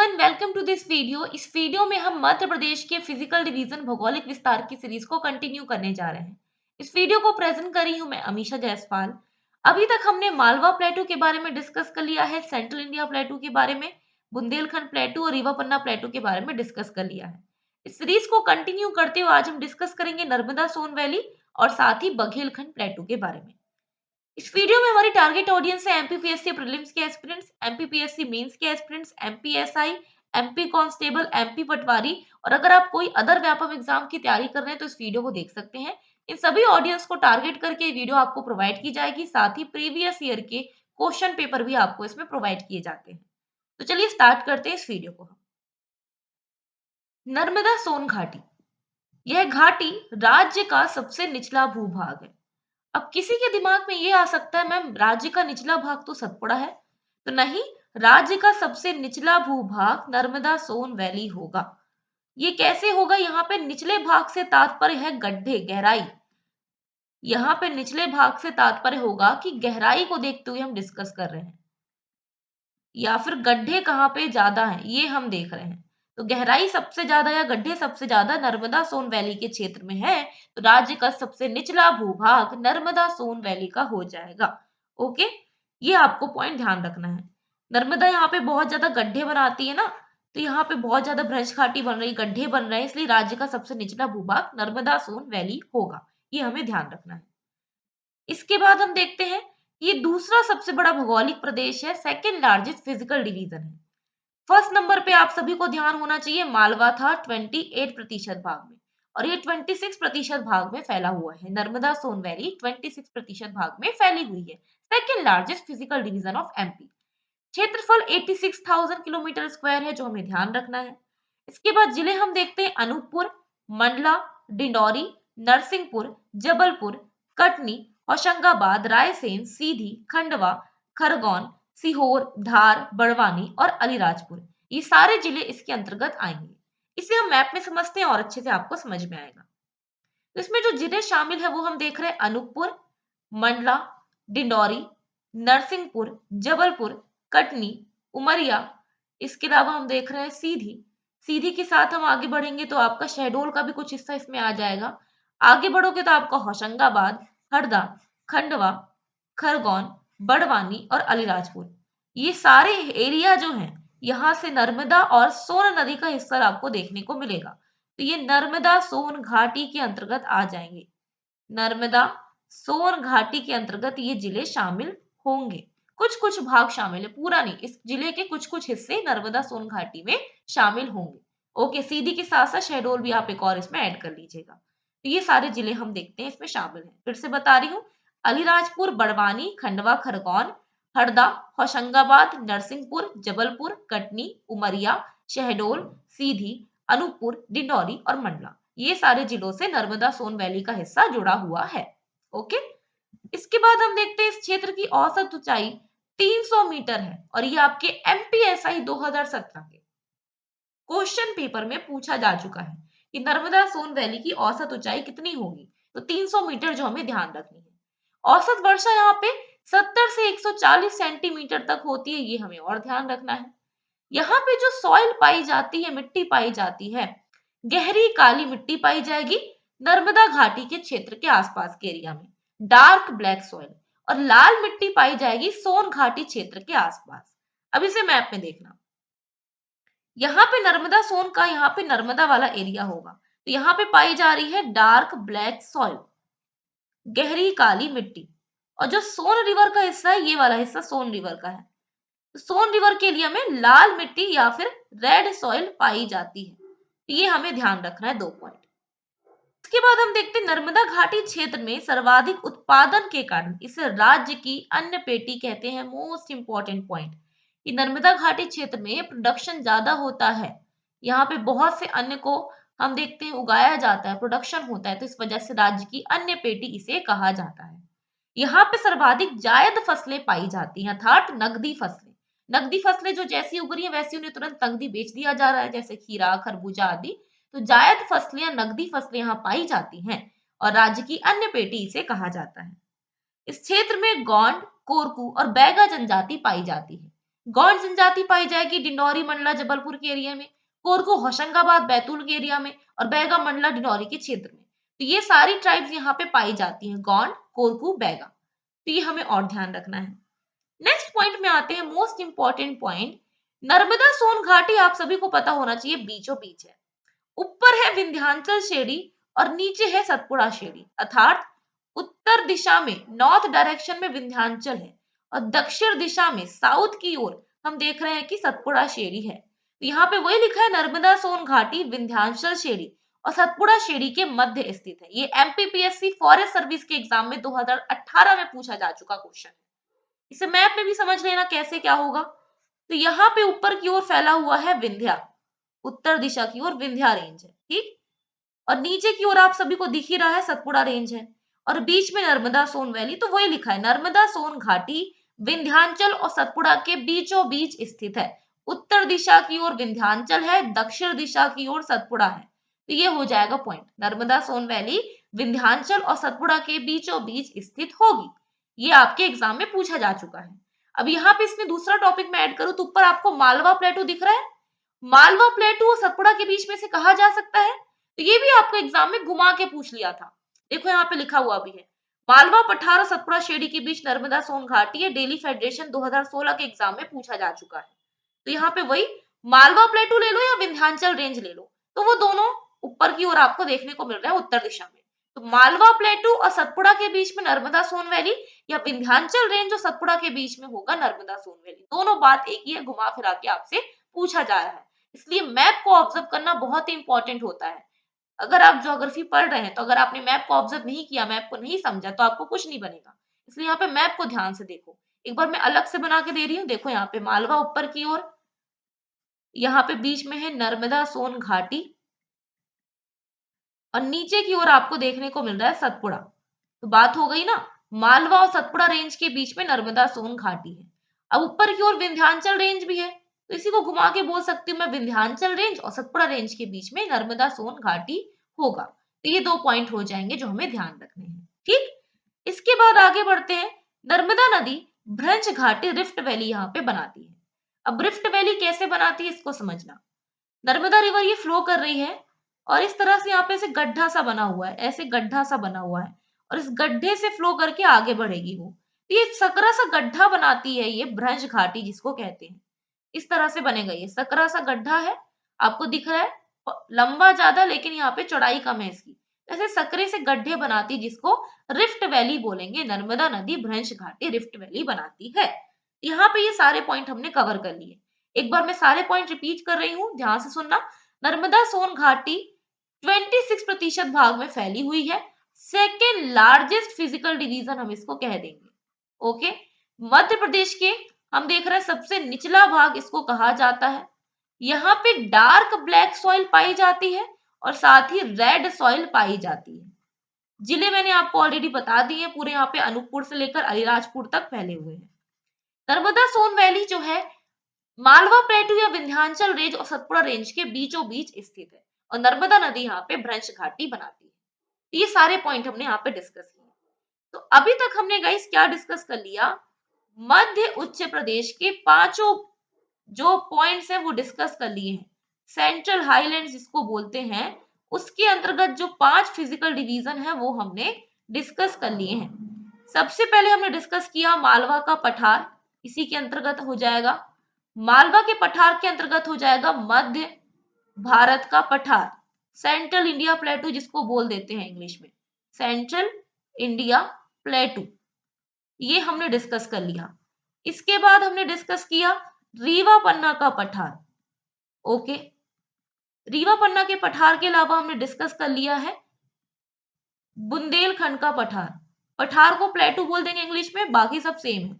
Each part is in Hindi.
Everyone, welcome to this video. इस वीडियो में हम मध्य प्रदेश के फिजिकल डिवीजन भौगोलिक विस्तार की सीरीज को कंटिन्यू करने जा रहे हैं। इस वीडियो को प्रेजेंट कर रही हूं मैं अमीशा जायसवाल। अभी तक हमने मालवा प्लेटू के बारे में डिस्कस कर लिया है, सेंट्रल इंडिया प्लेटू के बारे में, बुंदेलखंड प्लेटू और रीवा पन्ना प्लेटू के बारे में डिस्कस कर लिया है। इस सीरीज को कंटिन्यू करते हुए आज हम डिस्कस करेंगे नर्मदा सोन वैली और साथ ही बघेलखंड प्लेटू के बारे में। इस वीडियो में हमारी टारगेट ऑडियंस है एमपीपीएससी प्रीलिम्स के एस्पिरेंट्स, एमपीपीएससी मेंस के aspirants, MPSI, MP constable, MP patwari और अगर आप कोई अदर व्यापम एग्जाम की तैयारी कर रहे हैं तो इस वीडियो को देख सकते हैं। इन सभी ऑडियंस को टारगेट करके ये वीडियो आपको प्रोवाइड की जाएगी, साथ ही प्रीवियस ईयर के क्वेश्चन पेपर भी आपको इसमें प्रोवाइड किए जाते हैं। तो चलिए स्टार्ट करते हैं इस वीडियो को। नर्मदा सोन घाटी, यह घाटी राज्य का सबसे निचला भूभाग है। अब किसी के दिमाग में ये आ सकता है मैम राज्य का निचला भाग तो सतपुड़ा है, तो नहीं, राज्य का सबसे निचला भूभाग नर्मदा सोन वैली होगा। ये कैसे होगा? यहाँ पे निचले भाग से तात्पर्य है गड्ढे, गहराई। यहाँ पे निचले भाग से तात्पर्य होगा कि गहराई को देखते हुए हम डिस्कस कर रहे हैं, या फिर गड्ढे कहाँ पे ज्यादा हैं ये हम देख रहे हैं। तो गहराई सबसे ज्यादा या गड्ढे सबसे ज्यादा नर्मदा सोन वैली के क्षेत्र में है, तो राज्य का सबसे निचला भूभाग नर्मदा सोन वैली का हो जाएगा। ओके, ये आपको पॉइंट ध्यान रखना है। नर्मदा यहाँ पे बहुत ज्यादा गड्ढे बनाती है ना, तो यहाँ पे बहुत ज्यादा भ्रंश घाटी बन रही, गड्ढे बन रहे हैं, इसलिए राज्य का सबसे निचला भूभाग नर्मदा सोन वैली होगा। ये हमें ध्यान रखना है। इसके बाद हम देखते हैं, ये दूसरा सबसे बड़ा भौगोलिक प्रदेश है, सेकेंड लार्जेस्ट फिजिकल डिवीजन है। फर्स्ट नंबर पे आप सभी को ध्यान होना चाहिए, मालवा था 28% भाग में और ये 26% भाग में फैला हुआ है। नर्मदा सोन वैली 26% भाग में फैली हुई है, second largest physical division of MP. क्षेत्रफल 86,000 किलोमीटर स्क्वायर है, जो हमें ध्यान रखना है। इसके बाद जिले हम देखते हैं, अनूपपुर, मंडला, डिंडौरी, नरसिंहपुर, जबलपुर, कटनी, होशंगाबाद, रायसेन, सीधी, खंडवा, खरगोन, सीहोर, धार, बड़वानी और अलीराजपुर, ये सारे जिले इसके अंतर्गत आएंगे। इसे हम मैप में समझते हैं और अच्छे से आपको समझ में आएगा। तो इसमें जो जिले शामिल है वो हम देख रहे हैं, अनूपपुर, मंडला, डिंडौरी, नरसिंहपुर, जबलपुर, कटनी, उमरिया। इसके अलावा हम देख रहे हैं सीधी। सीधी के साथ हम आगे बढ़ेंगे तो आपका शहडोल का भी कुछ हिस्सा इसमें आ जाएगा। आगे बढ़ोगे तो आपका होशंगाबाद, हरदा, खंडवा, खरगोन, बड़वानी और अलीराजपुर, ये सारे एरिया जो हैं, यहाँ से नर्मदा और सोन नदी का हिस्सा आपको देखने को मिलेगा। तो ये नर्मदा सोन घाटी के अंतर्गत आ जाएंगे। नर्मदा सोन घाटी के अंतर्गत ये जिले शामिल होंगे। कुछ कुछ भाग शामिल है, पूरा नहीं, इस जिले के कुछ कुछ हिस्से नर्मदा सोन घाटी में शामिल होंगे। ओके, सीधी के साथ साथ शहडोल भी आप एक और इसमें ऐड कर लीजिएगा। तो ये सारे जिले हम देखते हैं इसमें शामिल हैं। फिर से बता रही हूँ, अलीराजपुर, बड़वानी, खंडवा, खरगोन, हरदा, होशंगाबाद, नरसिंहपुर, जबलपुर, कटनी, उमरिया, शहडोल, सीधी, अनूपपुर, डिंडौरी और मंडला, ये सारे जिलों से नर्मदा सोन वैली का हिस्सा जुड़ा हुआ है। ओके, इसके बाद हम देखते हैं, इस क्षेत्र की औसत ऊंचाई 300 मीटर है और ये आपके एमपीएसआई 2017 के क्वेश्चन पेपर में पूछा जा चुका है कि नर्मदा सोन वैली की औसत ऊंचाई कितनी होगी। तो 300 मीटर जो हमें ध्यान रखनी है। औसत वर्षा यहाँ पे 70 से 140 सेंटीमीटर तक होती है, ये हमें और ध्यान रखना है। यहाँ पे जो सॉइल पाई जाती है, मिट्टी पाई जाती है, गहरी काली मिट्टी पाई जाएगी नर्मदा घाटी के क्षेत्र के आसपास के एरिया में, डार्क ब्लैक सॉइल, और लाल मिट्टी पाई जाएगी सोन घाटी क्षेत्र के आसपास। अब इसे मैप में देखना, यहाँ पे नर्मदा सोन का, यहाँ पे नर्मदा वाला एरिया होगा, तो यहाँ पे पाई जा रही है डार्क ब्लैक सॉइल, गहरी काली मिट्टी। और जो सोन रिवर का हिस्सा है, ये वाला हिस्सा सोन रिवर का है, तो सोन रिवर के एरिया में लाल मिट्टी या फिर रेड सॉइल पाई जाती है। तो ये हमें ध्यान रखना है, 2 पॉइंट। इसके बाद हम देखते हैं, नर्मदा घाटी क्षेत्र में सर्वाधिक उत्पादन के कारण इसे राज्य की अन्य पेटी कहते हैं। मोस्ट इंपॉर्टेंट पॉइंट, कि नर्मदा घाटी क्षेत्र में प्रोडक्शन ज्यादा होता है, यहाँ पे बहुत से अन्न को हम देखते हैं उगाया जाता है, प्रोडक्शन होता है, तो इस वजह से राज्य की अन्य पेटी इसे कहा जाता है। यहाँ पे सर्वाधिक जायद फसलें पाई जाती हैं, अर्थात नकदी फसलें। नकदी फसलें जो जैसी उग रही है वैसी उन्हें तुरंत नकदी बेच दिया जा रहा है, जैसे खीरा, खरबूजा आदि। तो जायद फसलें या नकदी फसलें यहाँ पाई जाती हैं और राज्य की अन्य पेटी इसे कहा जाता है। इस क्षेत्र में गोंड, कोरकू और बैगा जनजाति पाई जाती है। गौंड जनजाति पाई जाएगी डिंडौरी मंडला जबलपुर के एरिया में, कोरकू होशंगाबाद बैतूल के एरिया में और बैगा मंडला डिंडौरी के क्षेत्र में। तो ये सारी ट्राइब्स यहाँ पे पाई जाती हैं, गौंड, कोरकू, बैगा। तो ये हमें और ध्यान रखना है। नेक्स्ट पॉइंट में आते हैं, most important point. Narmada Son घाटी आप सभी को पता होना चाहिए बीचों बीच है। ऊपर है विंध्याचल श्रेणी और नीचे है सतपुड़ा श्रेणी, अर्थात उत्तर दिशा में नॉर्थ डायरेक्शन में विंध्याचल है और दक्षिण दिशा में साउथ की ओर हम देख रहे हैं कि सतपुड़ा श्रेणी है। तो यहाँ पे वही लिखा है, नर्मदा सोन घाटी विंध्याचल श्रेणी और सतपुड़ा श्रेणी के मध्य स्थित है। ये एमपीपीएससी फॉरेस्ट सर्विस के एग्जाम में 2018 में पूछा जा चुका क्वेश्चन है। इसे मैप में भी समझ लेना कैसे क्या होगा। तो यहाँ पे ऊपर की ओर फैला हुआ है विंध्या, उत्तर दिशा की ओर विंध्या रेंज है, ठीक। और नीचे की ओर आप सभी को दिख ही रहा है सतपुड़ा रेंज है और बीच में नर्मदा सोन वैली। तो वही लिखा है, नर्मदा सोन घाटी विंध्याचल और सतपुड़ा के बीचों बीच स्थित है। उत्तर दिशा की ओर विंध्याचल है, दक्षिण दिशा की ओर सतपुड़ा है। तो ये हो जाएगा पॉइंट, नर्मदा सोन वैली विंध्याचल और सतपुड़ा के बीचों बीच स्थित होगी। ये आपके एग्जाम में पूछा जा चुका है। अब यहाँ पे इसमें दूसरा टॉपिक मैं ऐड करूं तो ऊपर आपको मालवा प्लेटू दिख रहा है। मालवा प्लेटू और सतपुड़ा के बीच में से कहा जा सकता है, तो ये भी आपको एग्जाम में घुमा के पूछ लिया था। देखो यहाँ पे लिखा हुआ भी है, मालवा पठार और सतपुड़ा श्रेणी के बीच नर्मदा सोन घाटी है। डेली फेडरेशन 2016 के एग्जाम में पूछा जा चुका है। तो यहाँ पे वही मालवा प्लेटू ले लो या विंध्याचल रेंज ले लो, तो वो दोनों ऊपर की ओर आपको देखने को मिल रहा है उत्तर दिशा में। तो मालवा प्लेटू और सतपुड़ा के बीच में नर्मदा सोन वैली या विंध्याचल रेंज और सतपुड़ा के बीच में होगा नर्मदा सोन वैली। दोनों बात एक ही है, घुमा फिरा के आपसे पूछा जा रहा है। इसलिए मैप को ऑब्जर्व करना बहुत ही इंपॉर्टेंट होता है। अगर आप ज्योग्राफी पढ़ रहे हैं तो अगर आपने मैप को ऑब्जर्व नहीं किया, मैप को नहीं समझा, तो आपको कुछ नहीं बनेगा। इसलिए यहाँ पे मैप को ध्यान से देखो। एक बार मैं अलग से बना के दे रही हूँ, देखो यहाँ पे मालवा ऊपर की ओर, यहाँ पे बीच में है नर्मदा सोन घाटी और नीचे की ओर आपको देखने को मिल रहा है सतपुड़ा। तो बात हो गई ना, मालवा और सतपुड़ा रेंज के बीच में नर्मदा सोन घाटी है। अब ऊपर की ओर विंध्याचल रेंज भी है, तो इसी को घुमा के बोल सकती हूँ मैं, विंध्याचल रेंज और सतपुड़ा रेंज के बीच में नर्मदा सोन घाटी होगा। तो ये 2 पॉइंट हो जाएंगे जो हमें ध्यान रखने हैं, ठीक। इसके बाद आगे बढ़ते हैं। नर्मदा नदी भ्रंश घाटी रिफ्ट वैली यहाँ पे बनाती है। अब रिफ्ट वैली कैसे बनाती है इसको समझना। नर्मदा रिवर ये फ्लो कर रही है और इस तरह से यहाँ पे ऐसे गड्ढा सा बना हुआ है, ऐसे गड्ढा सा बना हुआ है और इस गड्ढे से फ्लो करके आगे बढ़ेगी वो। तो ये सकरा सा गड्ढा बनाती है ये भ्रंश घाटी जिसको कहते हैं। इस तरह से बनेगा, ये सकरा सा गड्ढा है, आपको दिख रहा है, लंबा ज्यादा लेकिन यहाँ पे चौड़ाई कम है इसकी। ऐसे सकरे से गड्ढे बनाती जिसको रिफ्ट वैली बोलेंगे। नर्मदा नदी भ्रंश घाटी रिफ्ट वैली बनाती है। यहाँ पे ये सारे पॉइंट हमने कवर कर लिए। एक बार मैं सारे पॉइंट रिपीट कर रही हूँ, ध्यान से सुनना। नर्मदा सोन घाटी 26% भाग में फैली हुई है। सेकेंड लार्जेस्ट फिजिकल डिवीजन हम इसको कह देंगे, ओके। मध्य प्रदेश के हम देख रहे हैं सबसे निचला भाग इसको कहा जाता है। यहाँ पे डार्क ब्लैक सॉइल पाई जाती है और साथ ही रेड सॉइल पाई जाती है। जिले मैंने आपको ऑलरेडी बता दिए हैं, पूरे यहाँ पे अनूपपुर से लेकर अलीराजपुर तक फैले हुए हैं। नर्मदा सोन वैली जो है मालवा प्लेटू या विंध्याचल रेंज और सतपुड़ा रेंज के बीचों बीच स्थित है और नर्मदा नदी यहाँ पे भ्रंश घाटी बनाती है। तो ये सारे पॉइंट हमने यहाँ पे डिस्कस किए। तो अभी तक हमने गाइस क्या डिस्कस कर लिया, मध्य उच्च प्रदेश के पांचों जो पॉइंट्स हैं वो डिस्कस कर लिए हैं। सेंट्रल हाईलैंड जिसको बोलते हैं, उसके अंतर्गत जो 5 फिजिकल डिवीजन है वो हमने डिस्कस कर लिए हैं। सबसे पहले हमने डिस्कस किया मालवा का पठार, इसी के अंतर्गत हो जाएगा। मालवा के पठार के अंतर्गत हो जाएगा मध्य भारत का पठार, सेंट्रल इंडिया प्लेटू जिसको बोल देते हैं इंग्लिश में, सेंट्रल इंडिया प्लेटू। ये हमने डिस्कस कर लिया। इसके बाद हमने डिस्कस किया रीवा पन्ना का पठार, ओके। रीवा पन्ना के पठार के अलावा हमने डिस्कस कर लिया है बुंदेलखंड का पठार। पठार को प्लेटू बोल देंगे इंग्लिश में, बाकी सब सेम है।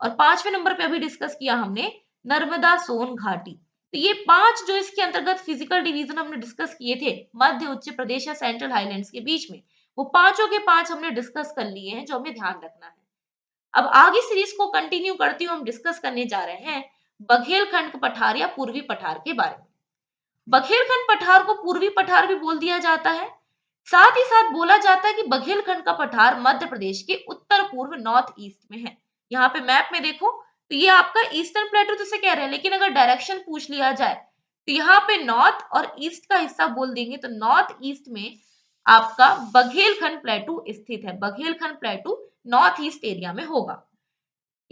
और 5वें नंबर पे अभी डिस्कस किया हमने नर्मदा सोन घाटी। तो ये 5 जो इसके अंतर्गत फिजिकल डिवीजन हमने डिस्कस किए थे मध्य उच्च प्रदेश या सेंट्रल हाईलैंड्स के बीच में, वो पांचों के 5 हमने डिस्कस कर लिए हैं जो हमें ध्यान रखना है। अब आगे सीरीज को कंटिन्यू करती हूँ, हम डिस्कस करने जा रहे हैं बघेलखंड पठार या पूर्वी पठार के बारे में। बघेलखंड पठार को पूर्वी पठार भी बोल दिया जाता है। साथ ही साथ बोला जाता है कि बघेलखंड का पठार मध्य प्रदेश के उत्तर पूर्व नॉर्थ ईस्ट में है। यहाँ पे मैप में देखो, तो ये आपका ईस्टर्न प्लेटू तो से कह रहे हैं, लेकिन अगर डायरेक्शन पूछ लिया जाए तो यहाँ पे नॉर्थ और ईस्ट का हिस्सा बोल देंगे, तो नॉर्थ ईस्ट में आपका बघेलखंड प्लेटू स्थित है। बघेलखंड प्लेटू नॉर्थ ईस्ट एरिया में होगा।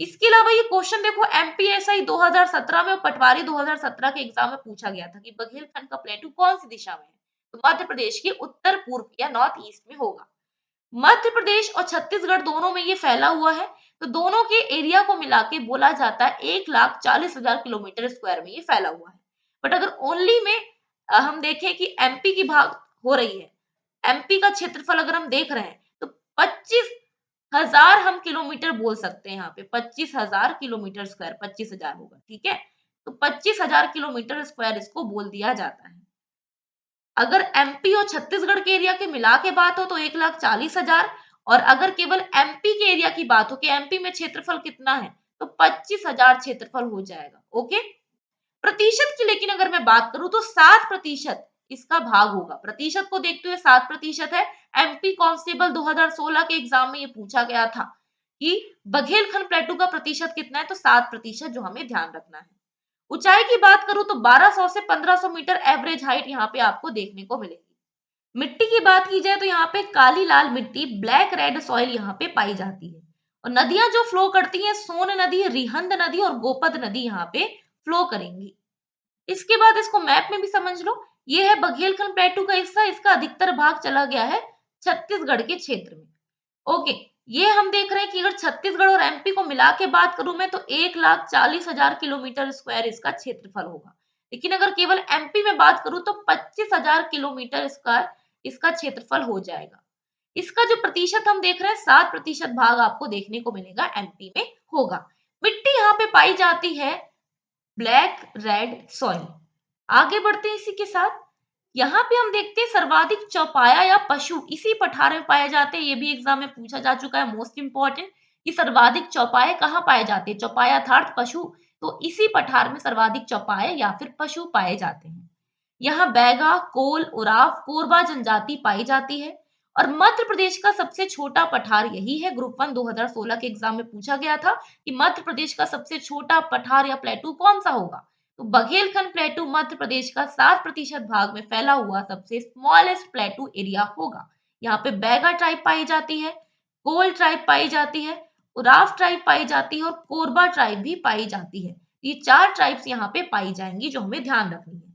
इसके अलावा ये क्वेश्चन देखो एमपीएसआई 2017 में और पटवारी 2017 के एग्जाम में पूछा गया था कि बघेलखंड का प्लेटू कौन सी दिशा में है, तो मध्य प्रदेश के उत्तर पूर्व या नॉर्थ ईस्ट में होगा। मध्य प्रदेश और छत्तीसगढ़ दोनों में ये फैला हुआ है, तो दोनों के एरिया को मिला के बोला जाता है 1,40,000 किलोमीटर स्क्वायर में ये फैला हुआ है। बट अगर ओनली में हम देखें कि एमपी की भाग हो रही है, एमपी का क्षेत्रफल अगर हम देख रहे हैं तो 25,000 हम किलोमीटर बोल सकते हैं। यहाँ पे 25,000 किलोमीटर स्क्वायर, 25,000 होगा, ठीक है। तो 25,000 किलोमीटर स्क्वायर इसको बोल दिया जाता है। अगर एमपी और छत्तीसगढ़ के एरिया के मिला के बात हो तो 1,40,000, और अगर केवल एमपी के एरिया की बात हो कि एमपी में क्षेत्रफल कितना है, तो 25,000 क्षेत्रफल हो जाएगा। ओके, प्रतिशत की लेकिन अगर मैं बात करूं तो 7% इसका भाग होगा। प्रतिशत को देखते हुए 7% है। एमपी कांस्टेबल 2016 के एग्जाम में ये पूछा गया था कि बघेलखंड प्लेटू का प्रतिशत कितना है, तो 7% जो हमें ध्यान रखना है। ऊंचाई की बात करूं तो 1200 से 1500 मीटर एवरेज हाइट यहाँ पे आपको देखने को मिलेगी। मिट्टी की बात की जाए तो यहाँ पे काली लाल मिट्टी, ब्लैक रेड सॉइल यहाँ पे पाई जाती है। और नदियां जो फ्लो करती हैं, सोन नदी, रिहंद नदी और गोपद नदी यहाँ पे फ्लो करेंगी। इसके बाद इसको मैप में भी समझ लो, ये है बघेलखंड प्लेटू का हिस्सा, इसका अधिकतर भाग चला गया है छत्तीसगढ़ के क्षेत्र में। ओके, ये हम देख रहे हैं कि अगर छत्तीसगढ़ और एमपी को मिला के बात करूं मैं तो 1,40,000 किलोमीटर स्क्वायर इसका क्षेत्रफल होगा। लेकिन अगर केवल एमपी में बात करूं तो 25,000 किलोमीटर स्क्वायर इसका क्षेत्रफल हो जाएगा। इसका जो प्रतिशत हम देख रहे हैं, 7% भाग आपको देखने को मिलेगा एमपी में होगा। मिट्टी यहाँ पे पाई जाती है ब्लैक रेड सॉइल। आगे बढ़ते हैं इसी के साथ। यहाँ पे हम देखते हैं सर्वाधिक चौपाया या पशु इसी पठार में पाए जाते हैं। ये भी एग्जाम में पूछा जा चुका है, मोस्ट इंपॉर्टेंट, कि सर्वाधिक चौपाए कहाँ पाए जाते हैं। चौपाया अर्थात पशु, तो इसी पठार में सर्वाधिक चौपाए या फिर पशु पाए जाते हैं। यहाँ बैगा, कोल, उराव, कोरबा जनजाति पाई जाती है। और मध्य प्रदेश का सबसे छोटा पठार यही है। ग्रुप 1 2016 के एग्जाम में पूछा गया था कि मध्य प्रदेश का सबसे छोटा पठार या प्लेटू कौन सा होगा, तो बघेलखंड प्लेटू मध्य प्रदेश का 7% भाग में फैला हुआ सबसे स्मॉलेस्ट प्लेटू एरिया होगा। यहाँ पे बैगा ट्राइब पाई जाती है, कोल ट्राइब पाई जाती है, उराव ट्राइब पाई जाती है और कोरबा ट्राइब भी पाई जाती है। ये 4 ट्राइब्स यहाँ पे पाई जाएंगी जो हमें ध्यान रखनी है।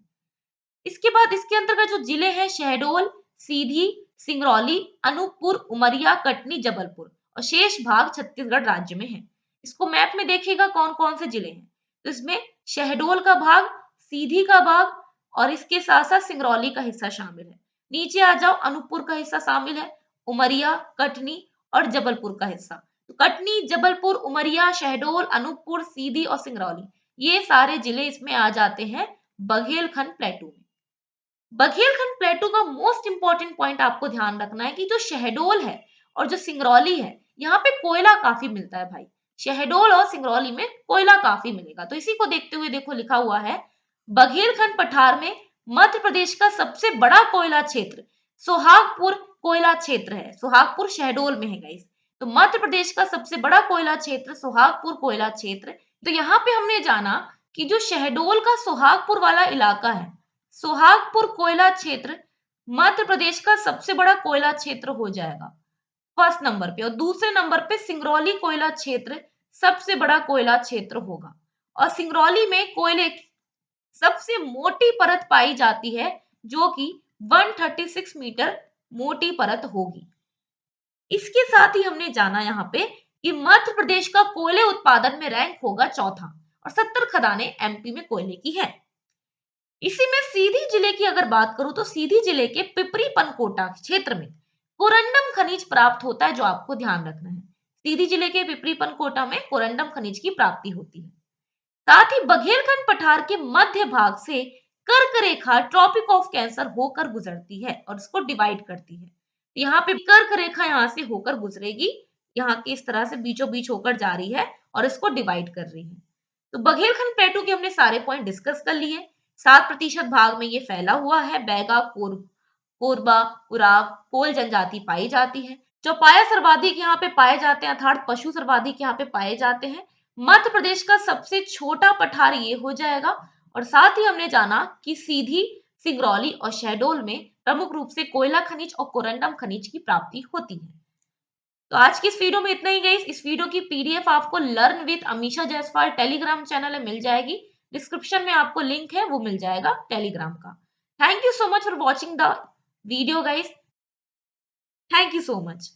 इसके बाद इसके अंतर्गत जो जिले हैं शहडोल, सीधी, सिंगरौली, अनूपपुर, उमरिया, कटनी, जबलपुर और शेष भाग छत्तीसगढ़ राज्य में है। इसको मैप में देखिएगा कौन कौन से जिले हैं, तो इसमें शहडोल का भाग, सीधी का भाग और इसके साथ साथ सिंगरौली का हिस्सा शामिल है। नीचे आ जाओ, अनूपपुर का हिस्सा शामिल है, उमरिया, कटनी और जबलपुर का हिस्सा। तो कटनी, जबलपुर, उमरिया, शहडोल, अनूपपुर, सीधी और सिंगरौली, ये सारे जिले इसमें आ जाते हैं बघेलखंड प्लेटू में। बघेलखंड प्लेटू का मोस्ट इंपॉर्टेंट पॉइंट आपको ध्यान रखना है कि जो शहडोल है और जो सिंगरौली है, यहाँ पे कोयला काफी मिलता है भाई। शहडोल और सिंगरौली में कोयला काफी मिलेगा, तो इसी को देखते हुए देखो लिखा हुआ है बघेलखंड पठार में मध्य प्रदेश का सबसे बड़ा कोयला क्षेत्र सोहागपुर कोयला क्षेत्र है। सोहागपुर शहडोल में है गाइस। तो मध्य प्रदेश का सबसे बड़ा कोयला क्षेत्र सोहागपुर कोयला क्षेत्र। तो यहाँ पे हमने जाना कि जो शहडोल का सोहागपुर वाला इलाका है, सोहागपुर कोयला क्षेत्र मध्य प्रदेश का सबसे बड़ा कोयला क्षेत्र हो जाएगा फर्स्ट नंबर पे। और दूसरे नंबर पे सिंगरौली कोयला क्षेत्र सबसे बड़ा कोयला क्षेत्र होगा। और सिंगरौली में कोयले की सबसे मोटी परत पाई जाती है जो कि 136 मीटर मोटी परत होगी। इसके साथ ही हमने जाना यहाँ पे कि मध्य प्रदेश का कोयले उत्पादन में रैंक होगा चौथा और 70 खदानें एमपी में कोयले की है। इसी में सीधी जिले की अगर बात करूं तो सीधी जिले के पिपरी पनकोटा क्षेत्र में कोरंडम खनिज प्राप्त होता है, जो आपको ध्यान रखना है। सीधी जिले के पिपरी पनकोटा में कोरंडम खनिज की प्राप्ति होती है। साथ ही बघेलखंड पठार के मध्य भाग से कर्क रेखा ट्रॉपिक ऑफ कैंसर होकर गुजरती है और इसको डिवाइड करती है। यहाँ पे कर्क रेखा यहाँ से होकर गुजरेगी, यहाँ की इस तरह से बीचों बीच होकर जा रही है और इसको डिवाइड कर रही है। तो बघेलखंड प्लेटू के हमने सारे पॉइंट डिस्कस कर लिए। 7% भाग में ये फैला हुआ है। बैगा, कोरबा, उराव, कोल जनजाति पाई जाती है। चौपाया सर्वाधिक यहाँ पे पाए जाते हैं, अर्थात पशु सर्वाधिक यहाँ पे पाए जाते हैं। मध्य प्रदेश का सबसे छोटा पठार ये हो जाएगा। और साथ ही हमने जाना कि सीधी, सिंगरौली और शहडोल में प्रमुख रूप से कोयला खनिज और कोरंडम खनिज की प्राप्ति होती है। तो आज की इस वीडियो में इतना ही गाइस। इस वीडियो की पीडीएफ आपको learn with Amisha Jaiswal Telegram channel में मिल जाएगी। डिस्क्रिप्शन में आपको लिंक है, वो मिल जाएगा टेलीग्राम का। Thank you so much for watching the video guys. Thank you so much.